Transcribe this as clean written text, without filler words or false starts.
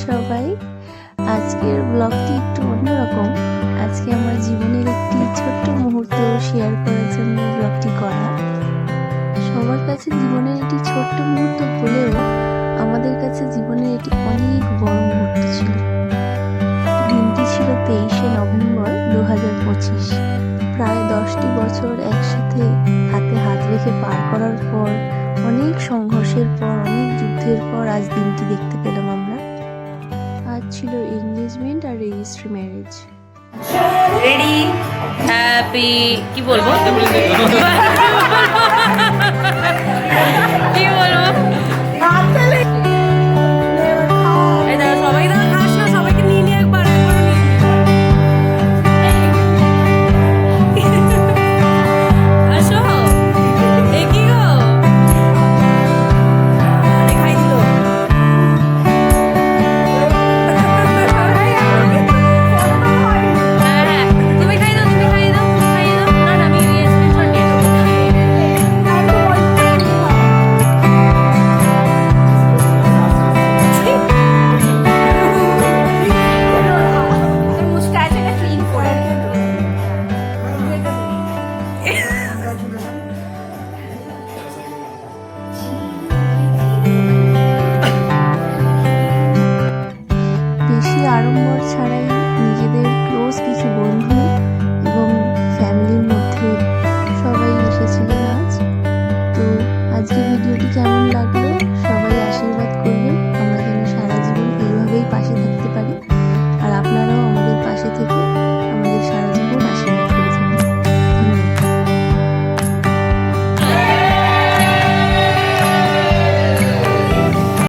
সবাই? আজকের ব্লগটি একটু অন্যরকম। আজকে আমার জীবনের একটি ছোট্ট মুহূর্ত শেয়ার করার জন্য ব্লগটি করা। সবার কাছে জীবনের এটি ছোট্ট মুহূর্ত হলেও আমাদের কাছে জীবনের এটি অনেক বড় মুহূর্ত ছিল। দিনটি ছিল 23শে নভেম্বর 2025। প্রায় 10টি বছর একসাথে হাতে হাত রেখে পার করার পর, অনেক সংঘর্ষের পর, অনেক যুদ্ধের পর আজ দিনটি দেখতে পেলাম আমরা। আজ ছিল এনগেজমেন্ট আর রেজিস্ট্রি ম্যারেজ। রেডি হ্যাপি কি বলবো কি বলবো এই দেখো সবাই দেখো আসো সবাইকে নিয়ে নিয়ে একবার আসো এ কি গো খাই দিল তুমি খাই দাও না না আমি স্ক্রিনশট নিয়ে বেশি আড়ম্বর ছাড়াই নিজেদের ক্লোজ কিছু বন্ধু এবং ফ্যামিলির মধ্যে সবাই এসেছিলেন আজ। তো আজকে ভিডিওটি কেমন লাগলো সবাই আশীর্বাদ